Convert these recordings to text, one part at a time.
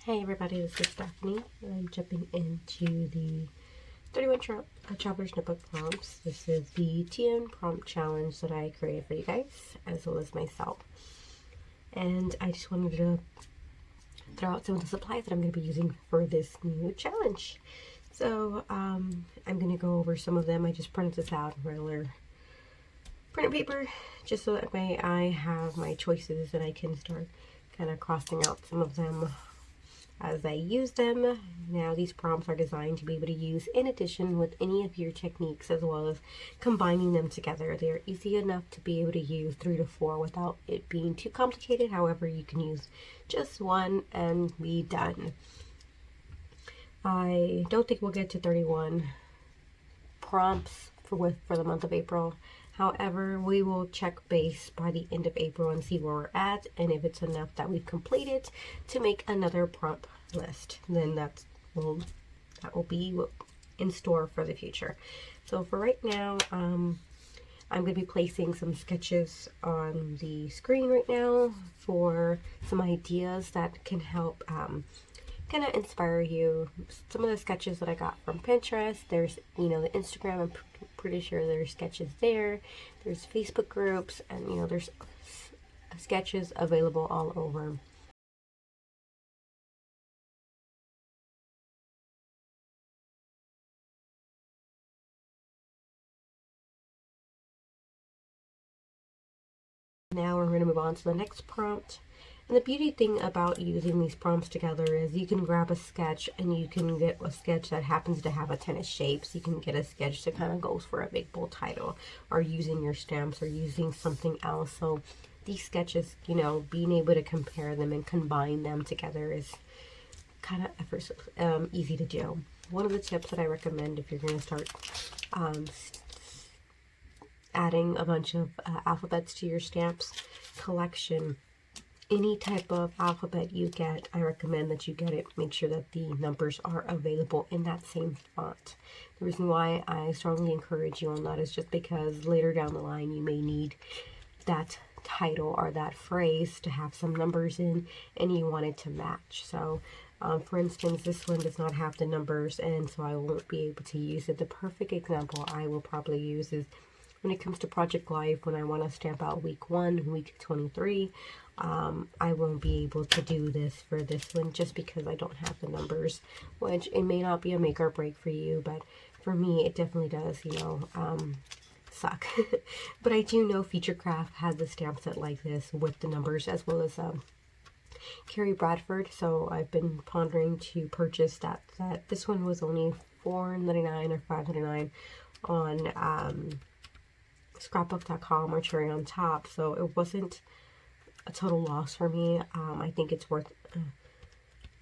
Hey everybody, this is Stephanie. I'm jumping into the 31 Traveler's Notebook prompts. This is the TN prompt challenge that I created for you guys, as well as myself. And I just wanted to throw out some of the supplies that I'm going to be using for this new challenge. So I'm going to go over some of them. I just printed this out in regular printer paper, just so that way I have my choices and I can start kind of crossing out some of them as I use them. Now these prompts are designed to be able to use in addition with any of your techniques, as well as combining them together. They're easy enough to be able to use 3 to 4 without it being too complicated. However, you can use just one and be done. I don't think we'll get to 31 prompts for the month of April. However, we will check base by the end of April and see where we're at, and if it's enough that we've completed to make another prompt list, then that will be in store for the future. So for right now, I'm going to be placing some sketches on the screen right now for some ideas that can help kind of inspire you. Some of the sketches that I got from Pinterest, there's the Instagram, I'm pretty sure there's sketches there, there's Facebook groups, and there's sketches available all over. Now we're going to move on to the next prompt. And the beauty thing about using these prompts together is you can grab a sketch and you can get a sketch that happens to have a tennis shape. So you can get a sketch that kind of goes for a big bold title, or using your stamps, or using something else. So these sketches, being able to compare them and combine them together is kind of easy to do. One of the tips that I recommend if you're going to start adding a bunch of alphabets to your stamps collection, any type of alphabet you get, I recommend that you get it. Make sure that the numbers are available in that same font. The reason why I strongly encourage you on that is just because later down the line you may need that title or that phrase to have some numbers in, and you want it to match. So for instance, this one does not have the numbers, and so I won't be able to use it. The perfect example I will probably use is when it comes to Project Life, when I want to stamp out week 1, week 23, I won't be able to do this for this one just because I don't have the numbers, which it may not be a make or break for you, but for me it definitely does, suck. But I do know Feature Craft has a stamp set like this with the numbers, as well as Carrie Bradford, so I've been pondering to purchase that set. This one was only $4.99 or $5.99 on scrapbook.com or Cherry on Top, so it wasn't a total loss for me. I think it's worth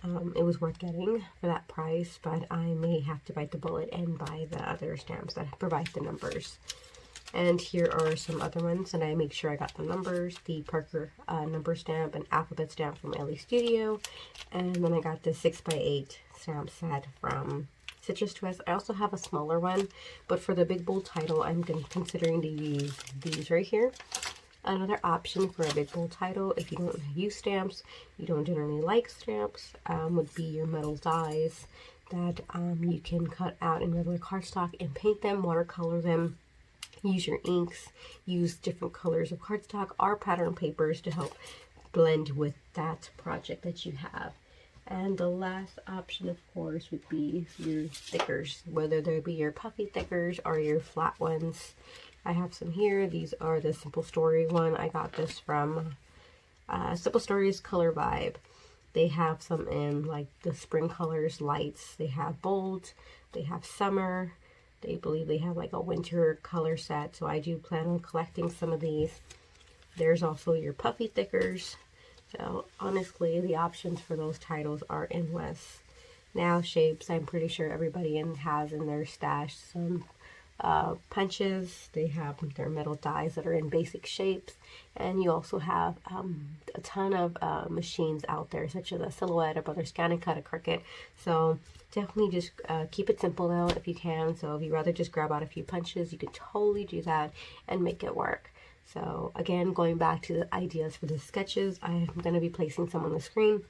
it was worth getting for that price, but I may have to bite the bullet and buy the other stamps that provide the numbers. And here are some other ones, and I make sure I got the numbers: the Parker number stamp and alphabet stamp from Ellie Studio, and then I got the 6x8 stamp set from Citrus Twist. I also have a smaller one, but for the big bold title, I'm considering to use these right here. Another option for a big bold title, if you don't use stamps, you don't generally like stamps, would be your metal dies that you can cut out in regular cardstock and paint them, watercolor them, use your inks, use different colors of cardstock or pattern papers to help blend with that project that you have. And the last option, of course, would be your stickers, whether they be your puffy stickers or your flat ones. I have some here. These are the Simple Story one. I got this from Simple Stories Color Vibe. They have some in like the spring colors, lights. They have bold. They have summer. They believe they have like a winter color set. So I do plan on collecting some of these. There's also your puffy stickers. So honestly, the options for those titles are endless. Now shapes, I'm pretty sure everybody has in their stash some punches. They have their metal dies that are in basic shapes, and you also have a ton of machines out there, such as a Silhouette, a Brother Scan and Cut, a Cricut. So definitely just keep it simple though if you can. So if you rather just grab out a few punches, you could totally do that and make it work. So again, going back to the ideas for the sketches, I'm going to be placing some on the screen.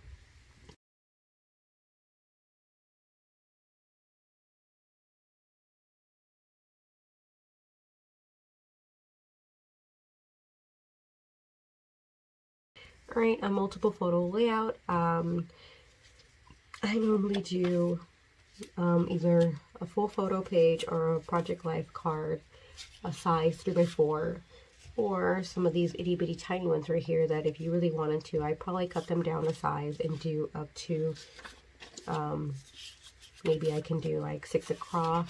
Alright, a multiple photo layout. I normally do either a full photo page or a Project Life card, a size 3x4, or some of these itty bitty tiny ones right here that if you really wanted to, I'd probably cut them down a size and do up to, maybe I can do like 6 across,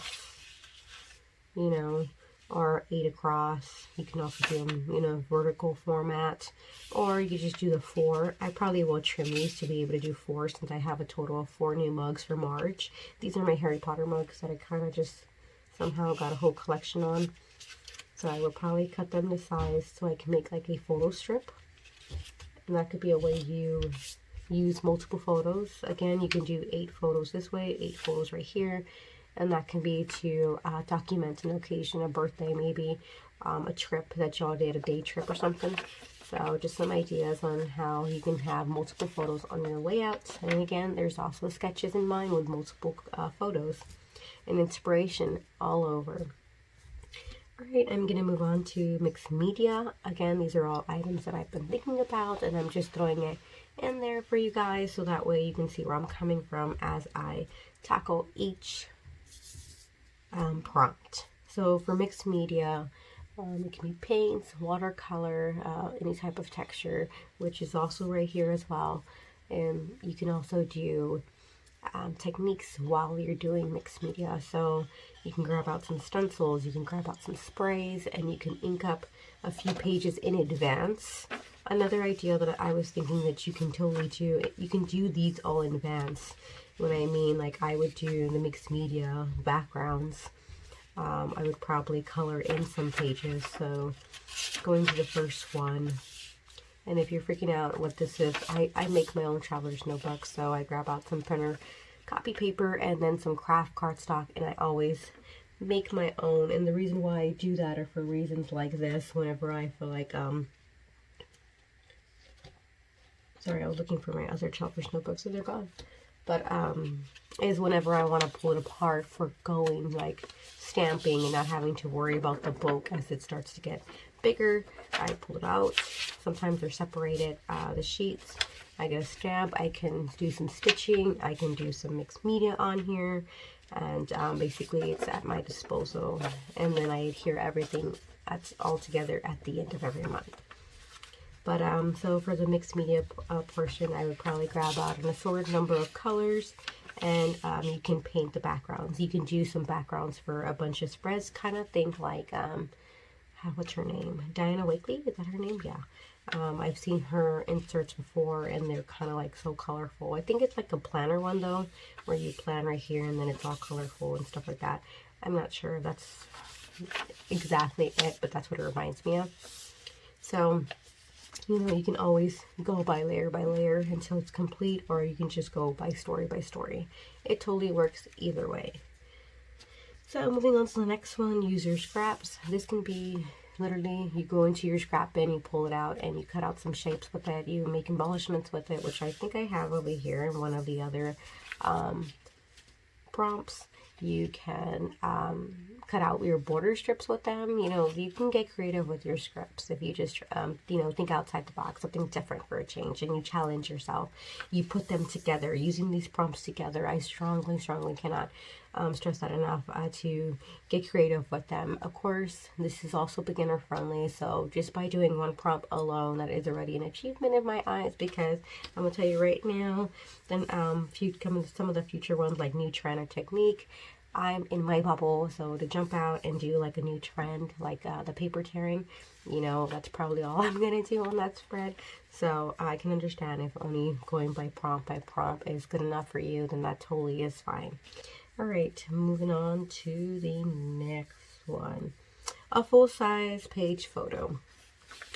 you know, or 8 across. You can also do them, you know, vertical format, or you just do the 4. I probably will trim these to be able to do 4 since I have a total of 4 new mugs for March. These are my Harry Potter mugs that I kind of just somehow got a whole collection on. So I will probably cut them to size so I can make like a photo strip. And that could be a way you use multiple photos. Again, you can do 8 photos this way, 8 photos right here. And that can be to document an occasion, a birthday maybe, a trip that y'all did, a day trip or something. So just some ideas on how you can have multiple photos on your layout. And again, there's also sketches in mind with multiple photos and inspiration all over. Alright, I'm going to move on to mixed media. Again, these are all items that I've been thinking about, and I'm just throwing it in there for you guys so that way you can see where I'm coming from as I tackle each prompt. So for mixed media, it can be paints, watercolor, any type of texture, which is also right here as well. And you can also do techniques while you're doing mixed media. So you can grab out some stencils, you can grab out some sprays, and you can ink up a few pages in advance. Another idea that I was thinking that you can totally do, you can do these all in advance. What I mean, like I would do the mixed media backgrounds. I would probably color in some pages. So going to the first one, and if you're freaking out what this is, I make my own Traveler's Notebook. So I grab out some printer copy paper and then some craft cardstock, and I always make my own. And the reason why I do that are for reasons like this. Whenever I feel like, sorry, I was looking for my other Traveler's Notebooks, so they're gone. But is whenever I want to pull it apart for going like stamping and not having to worry about the bulk as it starts to get bigger, I pull it out. Sometimes they're separated, the sheets. I get a stamp. I can do some stitching. I can do some mixed media on here, and basically it's at my disposal. And then I adhere everything all together at the end of every month. But so for the mixed media portion, I would probably grab out an assorted number of colors, and you can paint the backgrounds. You can do some backgrounds for a bunch of spreads, kind of think like, what's her name? Diana Wakely, is that her name? Yeah. I've seen her inserts before, and they're kind of like so colorful. I think it's like a planner one though, where you plan right here and then it's all colorful and stuff like that. I'm not sure if that's exactly it, but that's what it reminds me of. So, you know, you can always go by layer until it's complete, or you can just go by story by story. It totally works either way. So moving on to the next one, use your scraps. This can be literally, you go into your scrap bin, you pull it out, and you cut out some shapes with it. You make embellishments with it, which I think I have over here in one of the other prompts. You can cut out your border strips with them. You know, you can get creative with your scripts if you just, you know, think outside the box, something different for a change, and you challenge yourself. You put them together, using these prompts together. I strongly cannot stress that enough, to get creative with them. Of course, this is also beginner friendly, so just by doing one prompt alone, that is already an achievement in my eyes, because I'm gonna tell you right now, then some of the future ones like new trend or technique, I'm in my bubble. So to jump out and do like a new trend like the paper tearing, you know, that's probably all I'm gonna do on that spread. So I can understand if only going by prompt is good enough for you, then that totally is fine. Alright, moving on to the next one. A full-size page photo.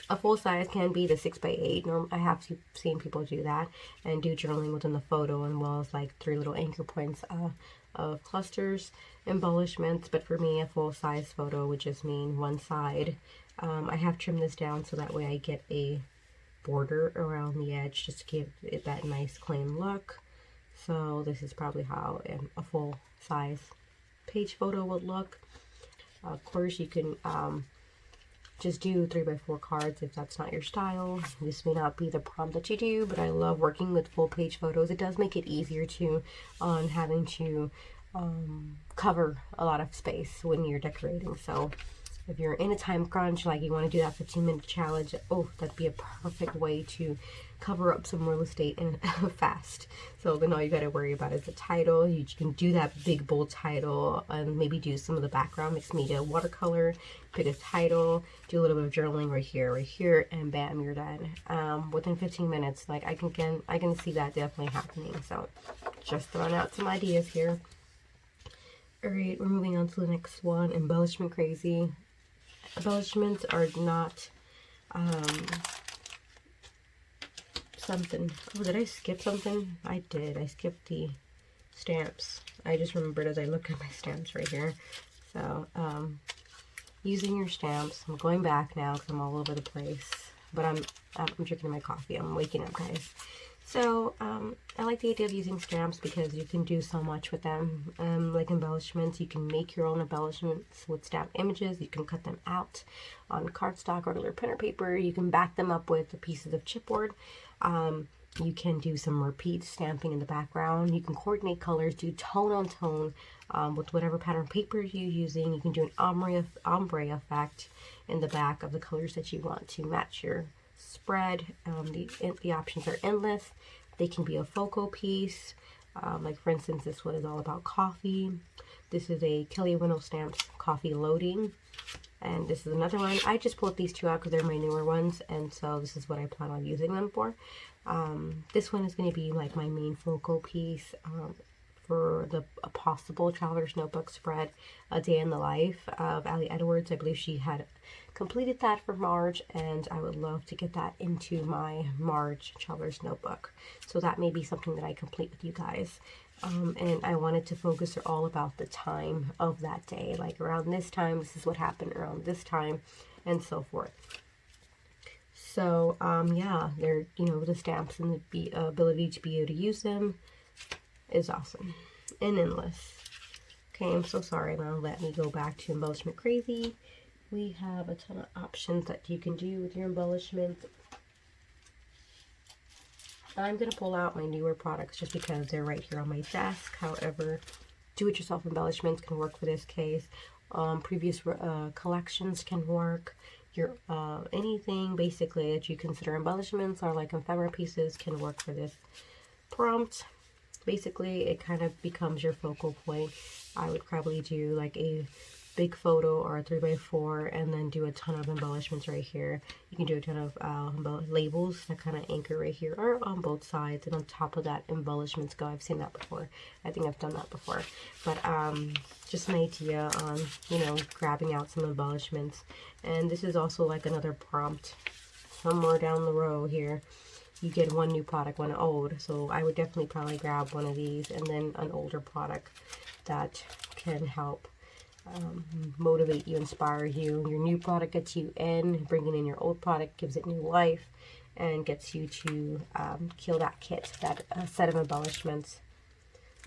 A full size can be the 6x8. I have seen people do that and do journaling within the photo, and well as like 3 little anchor points of clusters, embellishments. But for me, a full size photo would just mean one side. I have trimmed this down so that way I get a border around the edge just to give it that nice clean look. So this is probably how a full size page photo would look. Of course, you can just do 3x4 cards if that's not your style. This may not be the prompt that you do, but I love working with full page photos. It does make it easier to on having to cover a lot of space when you're decorating. So if you're in a time crunch, like you want to do that 15-minute challenge, oh, that'd be a perfect way to cover up some real estate and fast. So then all you got to worry about is the title. You can do that big bold title and maybe do some of the background, mixed media, watercolor, pick a title, do a little bit of journaling right here, and bam, you're done. Within 15 minutes, like I can see that definitely happening. So just throwing out some ideas here. All right, we're moving on to the next one, embellishment crazy. Embellishments are not something. Oh, did I skip something? I did. I skipped the stamps. I just remembered as I look at my stamps right here. So, using your stamps. I'm going back now because I'm all over the place. But I'm drinking my coffee. I'm waking up, guys. So, I like the idea of using stamps because you can do so much with them. Like embellishments, you can make your own embellishments with stamp images. You can cut them out on cardstock or regular printer paper. You can back them up with pieces of chipboard. You can do some repeat stamping in the background. You can coordinate colors, do tone on tone with whatever pattern paper you're using. You can do an ombre effect in the back of the colors that you want to match your spread. The options are endless. They can be a focal piece. Like for instance, this one is all about coffee. This is a Kelly Wintle Stamps coffee loading. And this is another one. I just pulled these two out because they're my newer ones. And so this is what I plan on using them for. This one is going to be like my main focal piece for a possible Traveler's Notebook spread, A Day in the Life of Ali Edwards. I believe she had completed that for March, and I would love to get that into my March Traveler's Notebook. So that may be something that I complete with you guys. And I wanted to focus all about the time of that day, like around this time, this is what happened around this time, and so forth. So, yeah, they're, the stamps and the ability to be able to use them is awesome and endless. Okay, I'm so sorry. Now let me go back to embellishment crazy. We have a ton of options that you can do with your embellishments. I'm going to pull out my newer products just because they're right here on my desk. However, do-it-yourself embellishments can work for this case. Previous collections can work. Your anything basically that you consider embellishments or like ephemera pieces can work for this prompt. Basically, it kind of becomes your focal point. I would probably do like a big photo or a 3x4 and then do a ton of embellishments right here. You can do a ton of labels that kind of anchor right here or on both sides, and on top of that embellishments go. I've seen that before. I think I've done that before. But just an idea on, grabbing out some embellishments. And this is also like another prompt somewhere down the row here. You get one new product, one old. So I would definitely probably grab one of these and then an older product that can help motivate you, inspire you. Your new product gets you in, bringing in your old product gives it new life and gets you to kill that kit, that set of embellishments.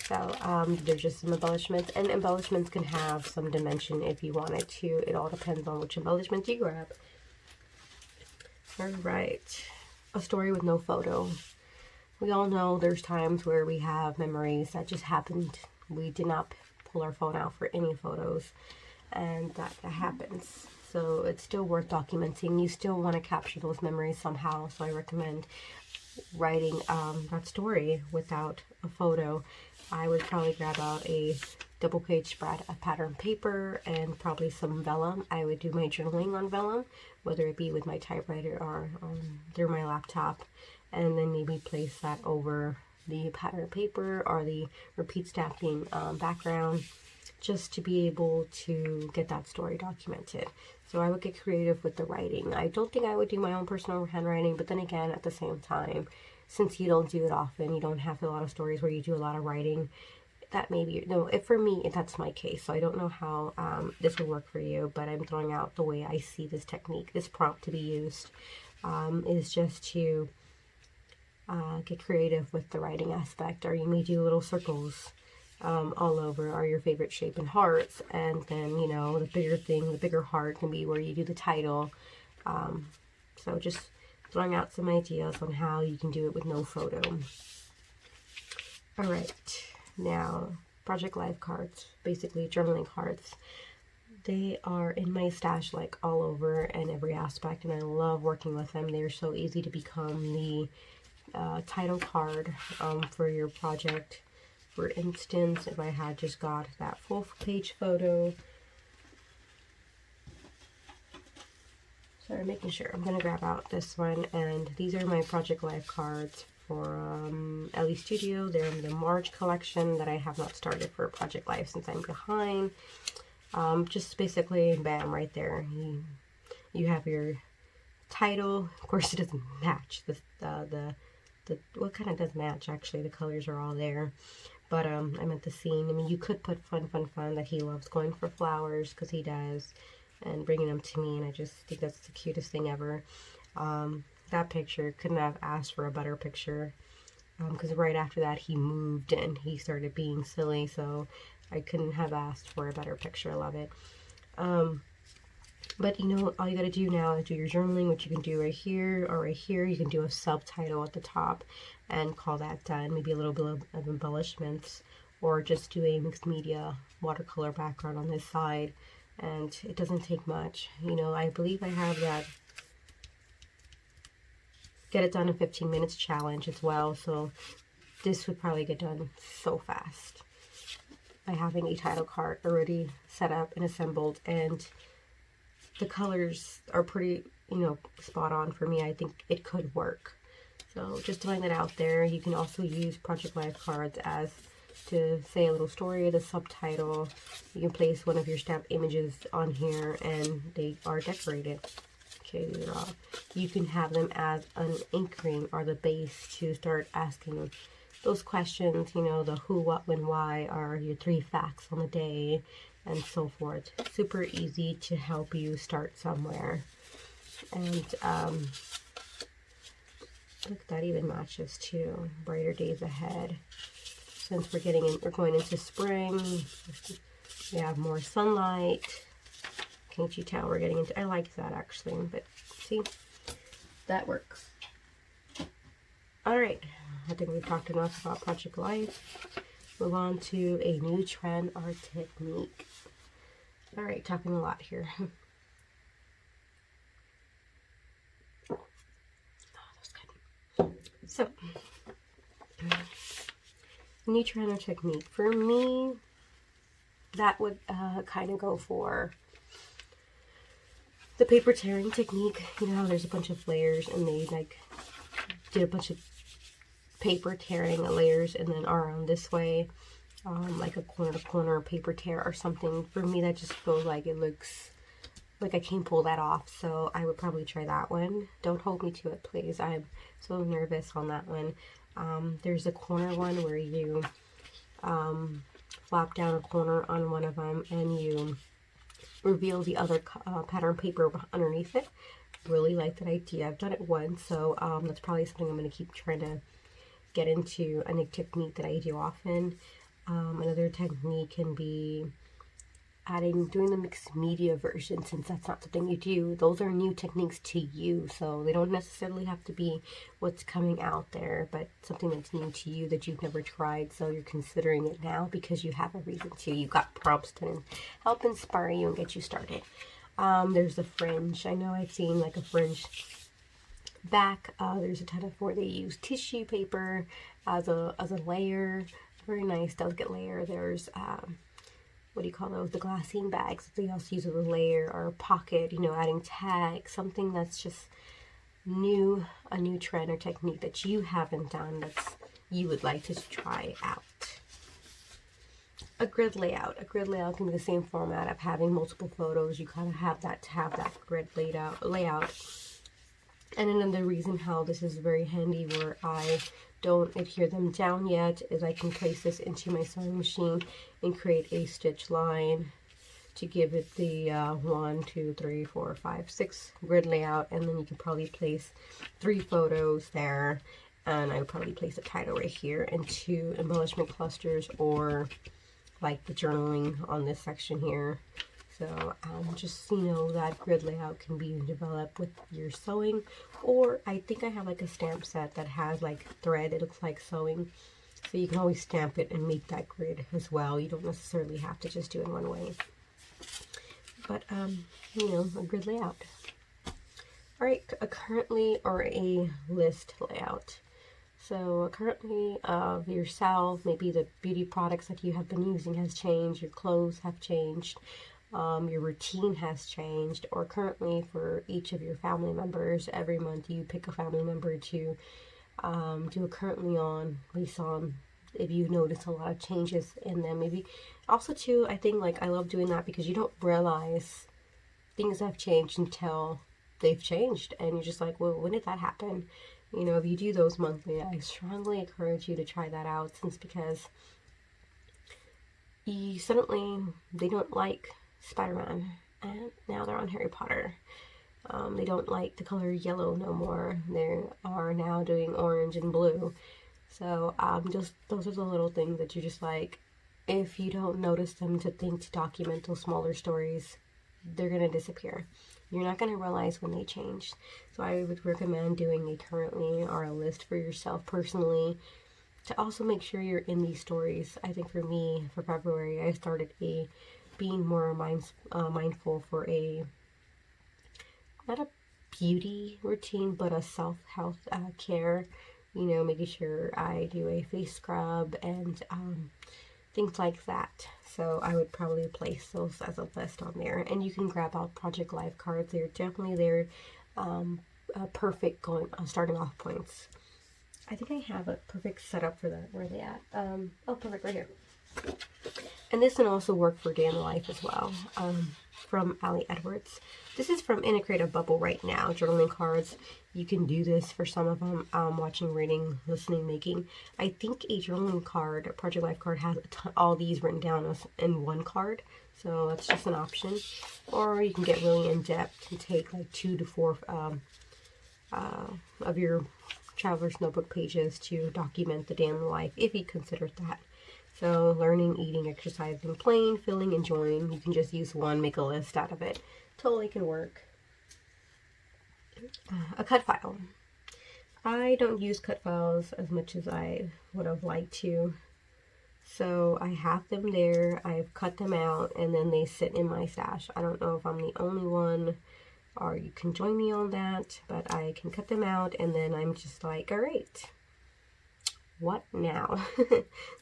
So there's just some embellishments, and embellishments can have some dimension if you want it to. It all depends on which embellishment you grab. All right. A story with no photo. We all know there's times where we have memories that just happened. We did not pull our phone out for any photos, and that happens. So it's still worth documenting. You still want to capture those memories somehow. So I recommend writing that story without a photo. I would probably grab out a double page spread of pattern paper and probably some vellum. I would do my journaling on vellum, whether it be with my typewriter or through my laptop, and then maybe place that over the pattern paper or the repeat stamping background, just to be able to get that story documented. So I would get creative with the writing. I don't think I would do my own personal handwriting, but then again, at the same time, since you don't do it often, you don't have a lot of stories where you do a lot of writing, that maybe, for me, that's my case. So I don't know how this would work for you, but I'm throwing out the way I see this technique, this prompt to be used, is just to get creative with the writing aspect, or you may do little circles all over are your favorite shape and hearts, and then, you know, the bigger thing, the bigger heart can be where you do the title. So just throwing out some ideas on how you can do it with no photo. Alright, now Project Life cards, basically journaling cards. They are in my stash like all over and every aspect, and I love working with them. They're so easy to become the title card for your project. For instance, if I had just got that full page photo, sorry, making sure, I'm going to grab out this one, and these are my Project Life cards for Ellie Studio. They're in the March collection that I have not started for Project Life since I'm behind. Just basically, bam, right there. You have your title. Of course, it doesn't match. Well, it kind of does match, actually. The colors are all there. But I meant the scene. I mean, you could put fun, that he loves going for flowers, because he does, and bringing them to me, and I just think that's the cutest thing ever. That picture, couldn't have asked for a better picture, because right after that he moved and he started being silly, so I couldn't have asked for a better picture. I love it. But you know, all you gotta do now is do your journaling, which you can do right here or right here. You can do a subtitle at the top and call that done. Maybe a little bit of embellishments, or just do a mixed media watercolor background on this side. And it doesn't take much. You know, I believe I have that get it done in 15 minutes challenge as well. So this would probably get done so fast by having a title card already set up and assembled, and the colors are pretty, you know, spot on for me. I think it could work. So just throwing that out there. You can also use Project Life cards as to say a little story, the subtitle. You can place one of your stamp images on here and they are decorated. Okay, these are all. You can have them as an anchoring or the base to start asking those questions, you know, the who, what, when, why are your 3 facts on the day, and so forth. Super easy to help you start somewhere. And look, that even matches too. Brighter days ahead. Since we're going into spring, we have more sunlight. Can't you tell we're getting into? I like that actually, but see, that works. All right, I think we've talked enough about Project Life. Move on to a new trend or technique. All right, talking a lot here. Oh, that was good. So, new trend or technique. For me, that would kind of go for the paper tearing technique. You know how there's a bunch of layers and they like did a bunch of paper tearing layers and then around this way, like a corner to corner paper tear or something. For me, that just feels like it looks like I can't pull that off, so I would probably try that one. Don't hold me to it, please. I'm so nervous on that one. There's a corner one where you flap down a corner on one of them and you reveal the other pattern paper underneath it. Really like that idea. I've done it once, so that's probably something I'm going to keep trying to get into, a new technique that I do often. Another technique can be doing the mixed media version, since that's not something you do. Those are new techniques to you, so they don't necessarily have to be what's coming out there, but something that's new to you that you've never tried, so you're considering it now because you have a reason to. You've got prompts to help inspire you and get you started. There's the fringe. I know I've seen like a fringe back. There's a ton of where they use tissue paper as a layer. Very nice, delicate layer. There's what do you call those? The glassine bags. They also use a layer or a pocket. You know, adding tags, something that's just new, a new trend or technique that you haven't done that's you would like to try out. A grid layout. A grid layout can be the same format of having multiple photos. You kind of have that to have that grid layout. And another reason how this is very handy where I don't adhere them down yet is I can place this into my sewing machine and create a stitch line to give it the 1, 2, 3, 4, 5, 6 grid layout, and then you can probably place 3 photos there And I would probably place a title right here and 2 embellishment clusters, or like the journaling on this section here. So just so you know, that grid layout can be developed with your sewing, or I think I have like a stamp set that has like thread. It looks like sewing, so you can always stamp it and make that grid as well. You don't necessarily have to just do it one way, but you know, a grid layout. All right, currently, or a list layout. So currently of yourself, maybe the beauty products that you have been using has changed, your clothes have changed, your routine has changed, or currently for each of your family members, every month you pick a family member to do a currently on, based on if you notice a lot of changes in them. Maybe also too, I think like I love doing that because you don't realize things have changed until they've changed, and you're just like, well, when did that happen? You know, if you do those monthly, I strongly encourage you to try that out, since because you suddenly, they don't like Spider-Man, and now they're on Harry Potter. They don't like the color yellow no more. They are now doing orange and blue. So just those are the little things that you just like, if you don't notice them, to think to document those smaller stories, they're going to disappear. You're not going to realize when they change. So I would recommend doing a currently or a list for yourself personally, to also make sure you're in these stories. I think for me, for February, I started being more mindful for a, not a beauty routine, but a self-health care. You know, making sure I do a face scrub and things like that. So I would probably place those as a list on there, and you can grab out Project Life cards. They're definitely perfect starting off points. I think I have a perfect setup for that. Where are they at? Oh, perfect, right here. And this can also work for day in the life as well. From Ali Edwards. This is from In a Creative Bubble right now. Journaling cards. You can do this for some of them. Watching, reading, listening, making. I think a journaling card, a Project Life card, has all these written down in one card. So that's just an option. Or you can get really in depth and take like 2 to 4 of your Traveler's Notebook pages to document the day in the life, if you consider that. So learning, eating, exercising, playing, feeling, enjoying. You can just use one, make a list out of it. Totally can work. A cut file. I don't use cut files as much as I would have liked to. So I have them there. I've cut them out, and then they sit in my stash. I don't know if I'm the only one, or you can join me on that, but I can cut them out, and then I'm just like, all right, what now?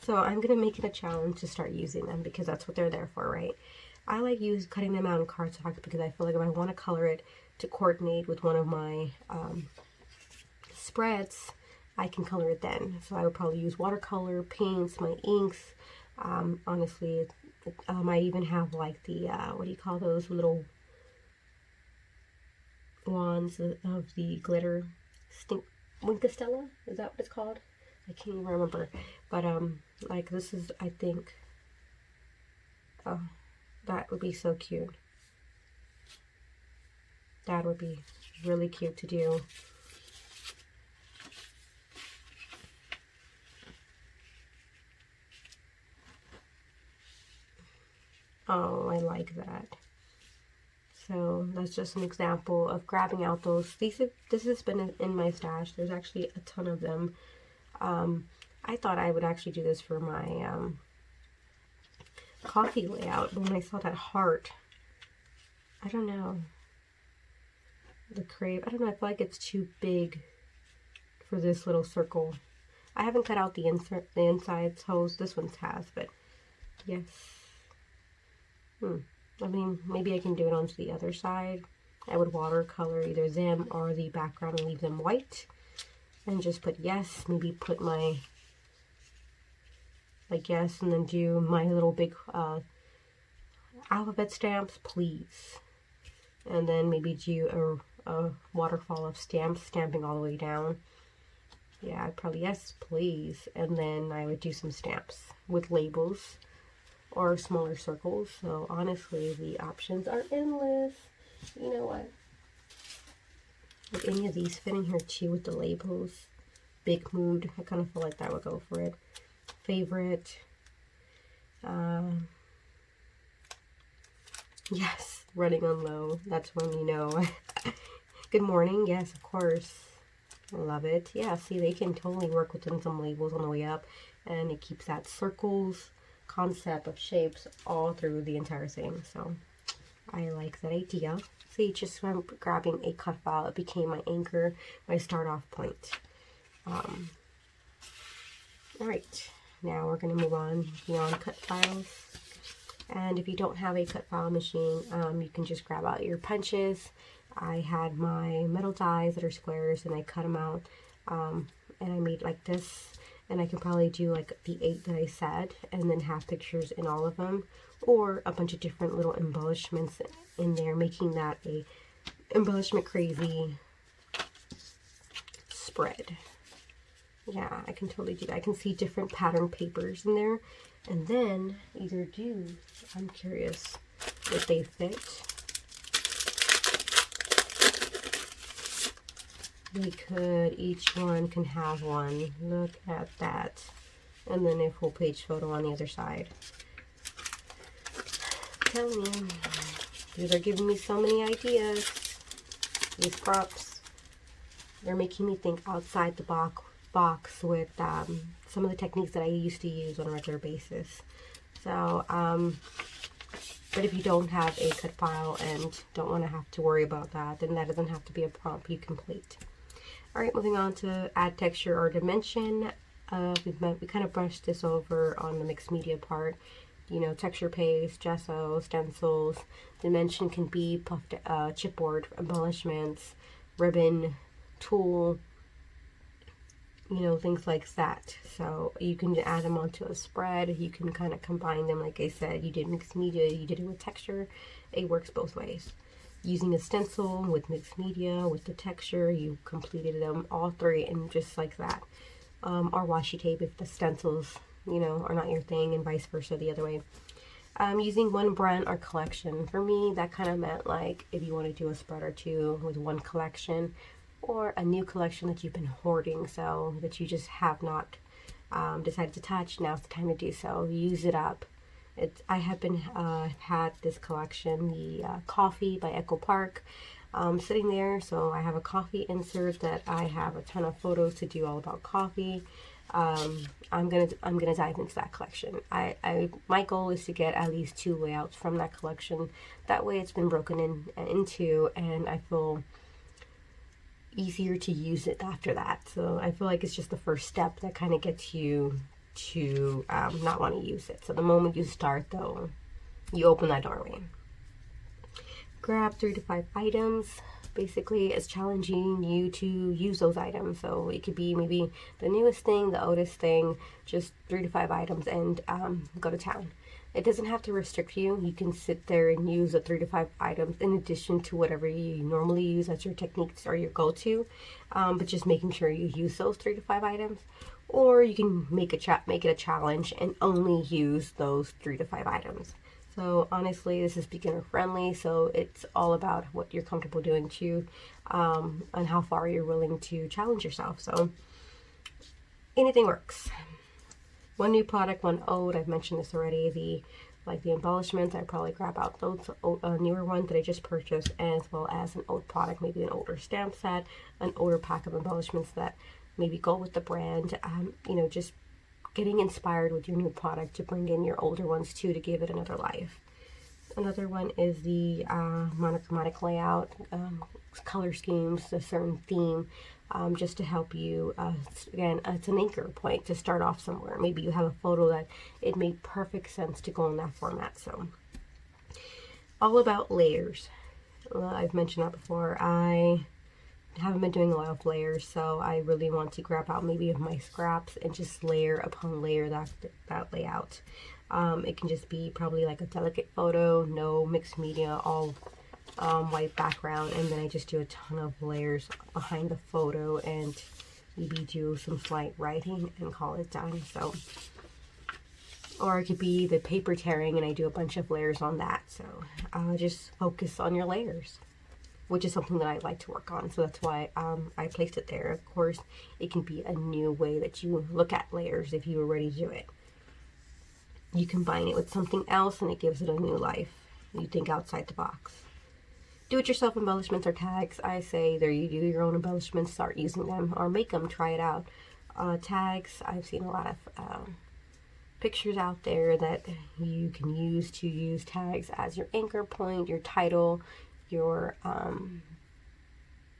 So I'm going to make it a challenge to start using them, because that's what they're there for, right? I like cutting them out in cardstock because I feel like if I want to color it to coordinate with one of my spreads, I can color it then. So I would probably use watercolor, paints, my inks. Honestly, I might even have like the, what do you call those little wands of the glitter? Winkastella? Is that what it's called? I can't even remember. But like this is, I think, oh, that would be so cute. That would be really cute to do. Oh, I like that. So that's just an example of grabbing out those. This has been in my stash. There's actually a ton of them. I thought I would actually do this for my coffee layout, but when I saw that heart, I don't know. The crave, I don't know, I feel like it's too big for this little circle. I haven't cut out the inside toes. This one's has, but yes. I mean, maybe I can do it onto the other side. I would watercolor either them or the background and leave them white. And just put yes, maybe put my, like yes, and then do my little big alphabet stamps, please. And then maybe do a waterfall of stamps, stamping all the way down. Yeah, I'd probably, yes, please. And then I would do some stamps with labels or smaller circles. So honestly, the options are endless. You know what? Would any of these fit in here too with the labels? big mood. I kind of feel like that would go for it. Favorite. Yes, running on low. That's when you know. Good morning. Yes, of course. Love it. Yeah, see, they can totally work within some labels on the way up. And it keeps that circles concept of shapes all through the entire thing. So I like that idea. See, just from grabbing a cut file, it became my anchor, my start off point. Alright, now we're going to move on beyond cut files. And if you don't have a cut file machine, you can just grab out your punches. I had my metal dies that are squares and I cut them out, and I made like this, and I can probably do like the 8 that I said and then have pictures in all of them, or a bunch of different little embellishments in there, making that a embellishment crazy spread. Yeah, I can totally do that. I can see different pattern papers in there, and then either do, I'm curious if they fit. They could, each one can have one. Look at that. And then a full page photo on the other side. I'm telling you, these are giving me so many ideas. These props, they're making me think outside the box with some of the techniques that I used to use on a regular basis. So, but if you don't have a cut file and don't want to have to worry about that, then that doesn't have to be a prompt you complete. Alright, moving on to add texture or dimension. We kind of brushed this over on the mixed media part. You know, texture paste, gesso, stencils. Dimension can be puffed chipboard, embellishments, ribbon, tulle, you know, things like that. So you can add them onto a spread. You can kind of combine them. Like I said, you did mixed media, you did it with texture. It works both ways. Using a stencil with mixed media, with the texture, you completed them all three, and just like that. Or washi tape if the stencils, you know, are not your thing, and vice versa the other way. Using one brand or collection. For me, that kind of meant like if you want to do a spread or two with one collection, or a new collection that you've been hoarding, so that you just have not decided to touch. Now's the time to do so. Use it up. I have been had this collection, the Coffee by Echo Park, sitting there. So I have a coffee insert that I have a ton of photos to do all about coffee. I'm gonna dive into that collection. My goal is to get at least 2 layouts from that collection. That way it's been broken into, and I feel easier to use it after that. So I feel like it's just the first step that kind of gets you to not want to use it. So the moment you start, though, you open that doorway. Grab 3 to 5 items. Basically, it's challenging you to use those items. So it could be maybe the newest thing, the oldest thing, just 3 to 5 items, and go to town. It doesn't have to restrict you. You can sit there and use the 3 to 5 items in addition to whatever you normally use as your techniques or your go-to, but just making sure you use those 3 to 5 items. Or you can make it a challenge and only use those 3 to 5 items. So honestly, this is beginner friendly, so it's all about what you're comfortable doing too, and how far you're willing to challenge yourself. So anything works. One new product, one ode. I've mentioned this already. The embellishments, I probably grab out those newer ones that I just purchased, as well as an old product, maybe an older stamp set, an older pack of embellishments that maybe go with the brand. You know, just getting inspired with your new product to bring in your older ones too, to give it another life. Another one is the monochromatic layout, color schemes, a certain theme, just to help you. Again, it's an anchor point to start off somewhere. Maybe you have a photo that it made perfect sense to go in that format. So all about layers. I've mentioned that before. I haven't been doing a lot of layers, so I really want to grab out maybe of my scraps and just layer upon layer that layout. It can just be probably like a delicate photo, no mixed media, all white background, and then I just do a ton of layers behind the photo and maybe do some slight writing and call it done. So, or it could be the paper tearing and I do a bunch of layers on that. So just focus on your layers. which is something that I like to work on. So that's why I placed it there. Of course, it can be a new way that you look at layers if you already do it. You combine it with something else and it gives it a new life. You think outside the box. Do-it-yourself embellishments or tags. I say there you do your own embellishments, start using them or make them, try it out. Tags, I've seen a lot of pictures out there that you can use tags as your anchor point, your title, your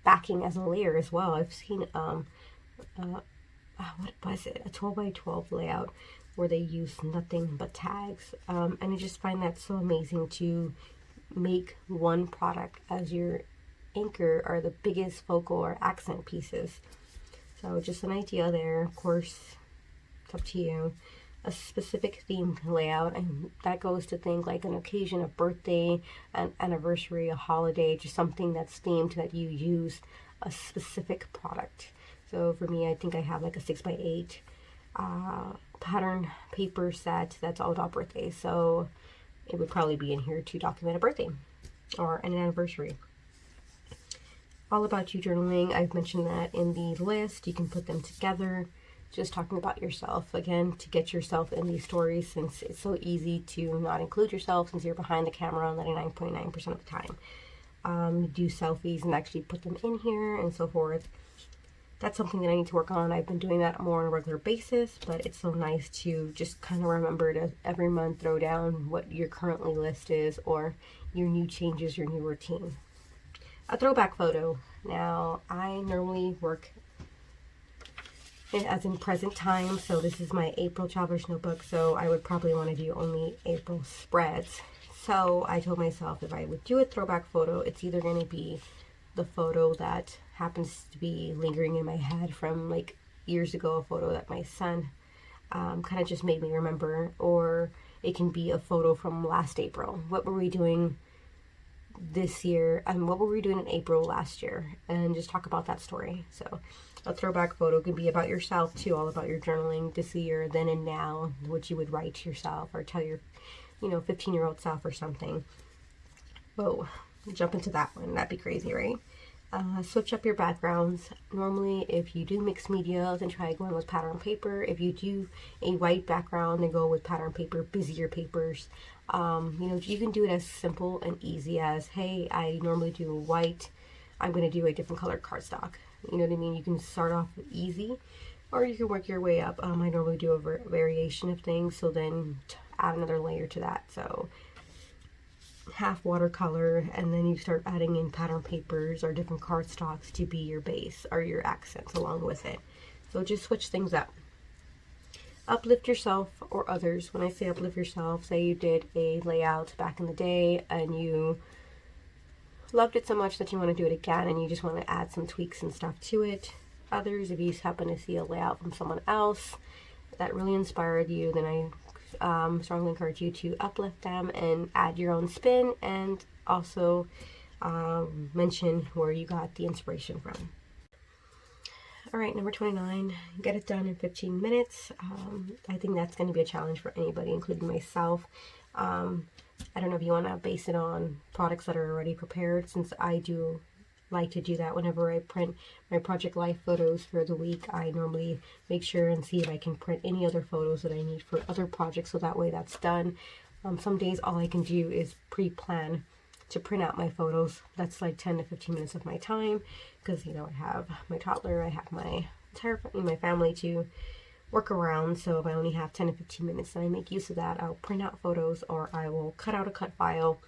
backing as a layer as well. I've seen what was it, a 12 by 12 layout where they use nothing but tags, and I just find that so amazing to make one product as your anchor or the biggest focal or accent pieces. So just an idea there. Of course, it's up to you. A specific themed layout, and that goes to things like an occasion, a birthday, an anniversary, a holiday, just something that's themed that you use a specific product. So for me, I think I have like a 6x8 pattern paper set that's all about birthdays. So it would probably be in here to document a birthday or an anniversary. All about you journaling, I've mentioned that in the list. You can put them together. Just talking about yourself, again, to get yourself in these stories, since it's so easy to not include yourself since you're behind the camera 99.9% of the time. Do selfies and actually put them in here and so forth. That's something that I need to work on. I've been doing that more on a regular basis, but it's so nice to just kind of remember to every month throw down what your currently list is or your new changes, your new routine. A throwback photo. Now, I normally work as in present time, so this is my April Traveler's Notebook, so I would probably want to do only April spreads. So I told myself if I would do a throwback photo, it's either going to be the photo that happens to be lingering in my head from like years ago, a photo that my son kind of just made me remember, or it can be a photo from last April. What were we doing this year, and what were we doing in April last year, and just talk about that story. So a throwback photo can be about yourself too, all about your journaling this year, then and now, what you would write to yourself or tell your 15-year-old self or something. Whoa, jump into that one. That'd be crazy, right? Switch up your backgrounds. Normally, if you do mixed media, then try going with pattern paper. If you do a white background, then go with pattern paper, busier papers. You can do it as simple and easy as, hey, I normally do white. I'm going to do a different color cardstock. You know what I mean? You can start off easy, or you can work your way up. I normally do a variation of things, so then add another layer to that. So half watercolor, and then you start adding in pattern papers or different cardstocks to be your base or your accents along with it. So just switch things up. Uplift yourself or others. When I say uplift yourself, say you did a layout back in the day and you loved it so much that you want to do it again and you just want to add some tweaks and stuff to it. Others, if you happen to see a layout from someone else that really inspired you, then I strongly encourage you to uplift them and add your own spin, and also mention where you got the inspiration from. All right, number 29, get it done in 15 minutes. I think that's going to be a challenge for anybody, including myself. I don't know if you want to base it on products that are already prepared, since I do like to do that whenever I print my Project Life photos for the week. I normally make sure and see if I can print any other photos that I need for other projects, so that way that's done. Some days all I can do is pre-plan to print out my photos. That's like 10 to 15 minutes of my time, because I have my toddler, I have my entire my family to work around. So if I only have 10 to 15 minutes, then I make use of that. I'll print out photos, or I will cut out a cut file.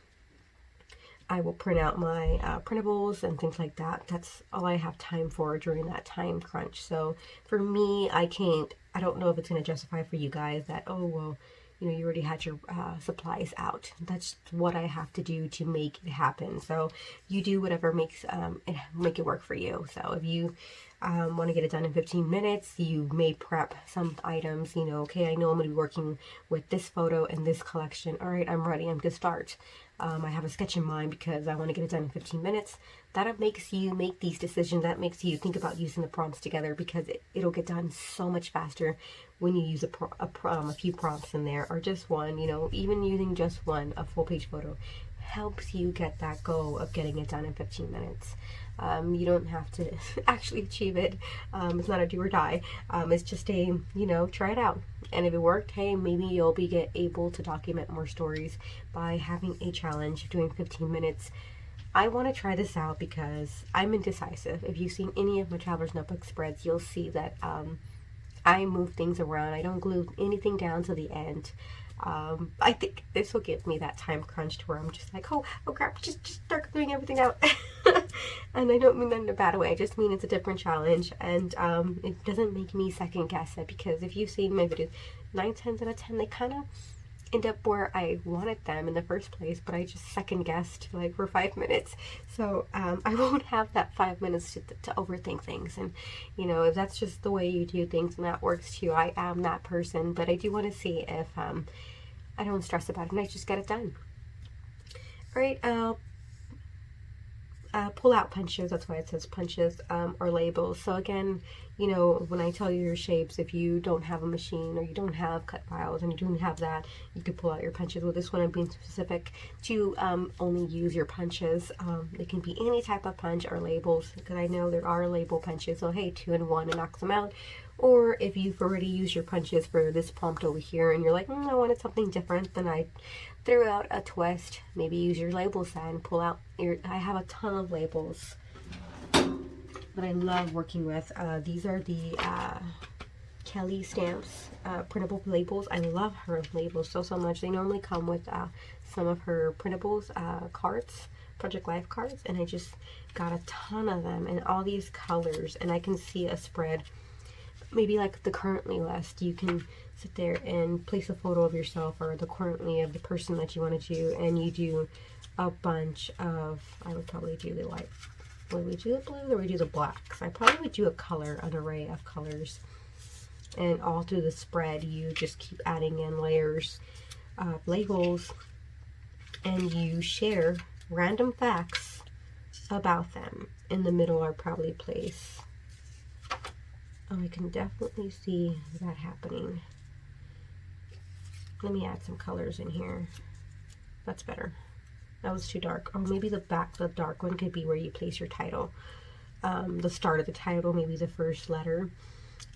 I will print out my printables and things like that. That's all I have time for during that time crunch. So for me, I don't know if it's going to justify for you guys that, oh, well, you already had your supplies out. That's what I have to do to make it happen. So you do whatever make it work for you. So if you want to get it done in 15 minutes, you may prep some items. Okay, I know I'm going to be working with this photo and this collection. All right, I'm ready. I'm going to start. I have a sketch in mind because I want to get it done in 15 minutes. That makes you make these decisions. That makes you think about using the prompts together, because it'll get done so much faster when you use a few prompts in there, or just one. Even using just one, a full page photo helps you get that goal of getting it done in 15 minutes. You don't have to actually achieve it. It's not a do or die. It's just a, try it out. And if it worked, hey, maybe you'll be able to document more stories by having a challenge of doing 15 minutes. I want to try this out because I'm indecisive. If you've seen any of my Traveler's Notebook spreads, you'll see that I move things around. I don't glue anything down to the end. I think this will give me that time crunch to where I'm just like, oh crap, just start doing everything out. And I don't mean that in a bad way. I just mean it's a different challenge, and it doesn't make me second guess it, because if you've seen my videos, 9 times out of 10 they kind of end up where I wanted them in the first place, but I just second guessed like for 5 minutes. So I won't have that 5 minutes to overthink things. And if that's just the way you do things and that works too, I am that person. But I do want to see if I don't stress about it and I just get it done. All right, pull out punches, that's why it says punches, or labels. So again, when I tell you your shapes, if you don't have a machine or you don't have cut files and you don't have that, you could pull out your punches. With this one, I'm being specific to only use your punches. It can be any type of punch or labels, because I know there are label punches, so hey, 2 in 1 and knocks them out. Or if you've already used your punches for this prompt over here and you're like, I wanted something different, then I threw out a twist. Maybe use your label set and pull out I have a ton of labels that I love working with. These are the Kelly stamps, printable labels. I love her labels so much. They normally come with some of her printables cards, Project Life cards, and I just got a ton of them in all these colors, and I can see a spread, maybe like the currently list. You can sit there and place a photo of yourself or the currently of the person that you want to do, and you do a bunch of, I would probably do the white. Would we do the blue or we do the blacks? I probably would do a color, an array of colors. And all through the spread, you just keep adding in layers of labels, and you share random facts about them. In the middle, I'd probably place, I can definitely see that happening. Let me add some colors in here. That's better. That was too dark. Or maybe the back, the dark one could be where you place your title. The start of the title, maybe the first letter.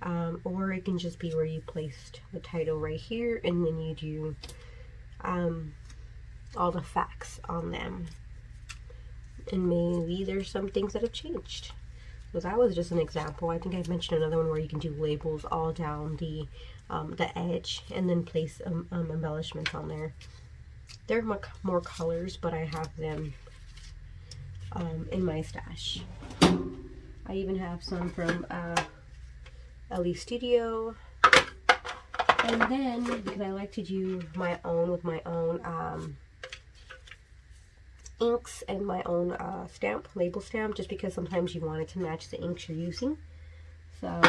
Or it can just be where you placed the title right here, and then you do all the facts on them. And maybe there's some things that have changed. So that was just an example. I think I mentioned another one where you can do labels all down the edge and then place embellishments on there. There are more colors, but I have them in my stash. I even have some from Ellie Studio. And then, because I like to do my own with my own inks and my own label stamp, just because sometimes you want it to match the inks you're using. So,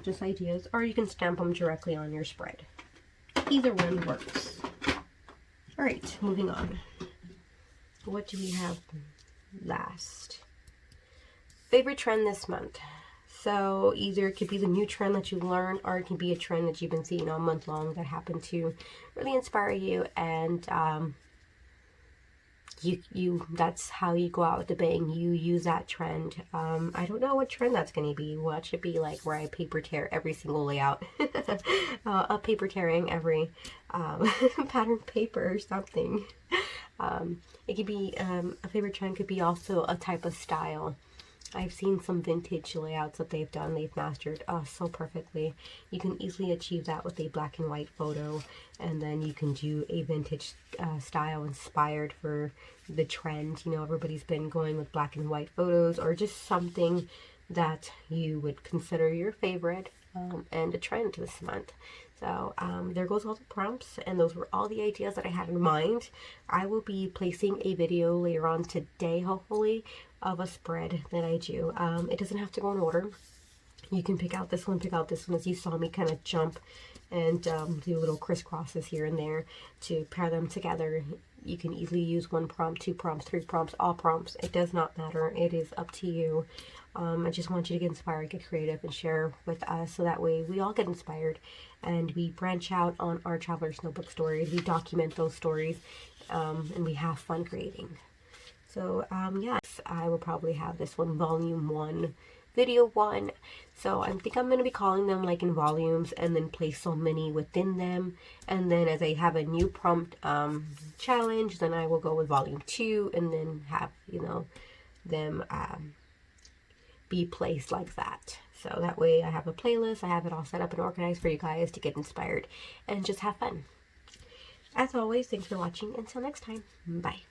just ideas. Or you can stamp them directly on your spread. Either one works. Alright, moving on. What do we have last? Favorite trend this month. So either it could be the new trend that you learned, or it can be a trend that you've been seeing all month long that happened to really inspire you, and that's how you go out with the bang. You use that trend. I don't know what trend that's going to be. Watch it be like where I paper tear every single layout. A paper tearing every pattern paper or something. It could be a favorite trend could be also a type of style. I've seen some vintage layouts that they've done. They've mastered so perfectly. You can easily achieve that with a black and white photo, and then you can do a vintage style inspired for the trend. Everybody's been going with black and white photos, or just something that you would consider your favorite and a trend this month. So there goes all the prompts, and those were all the ideas that I had in mind. I will be placing a video later on today, hopefully, of a spread that I do. It doesn't have to go in order. You can pick out this one, as you saw me kind of jump and do little crisscrosses here and there to pair them together. You can easily use 1 prompt, 2 prompts, 3 prompts, all prompts. It does not matter. It is up to you. I just want you to get inspired, get creative, and share with us, so that way we all get inspired and we branch out on our Traveler's Notebook stories. We document those stories, and we have fun creating. So yes, I will probably have this one volume 1, video 1. So I think I'm going to be calling them like in volumes and then place so many within them. And then as I have a new prompt challenge, then I will go with volume 2 and then have, you know, them be placed like that. So that way I have a playlist, I have it all set up and organized for you guys to get inspired and just have fun. As always, thanks for watching. Until next time, bye.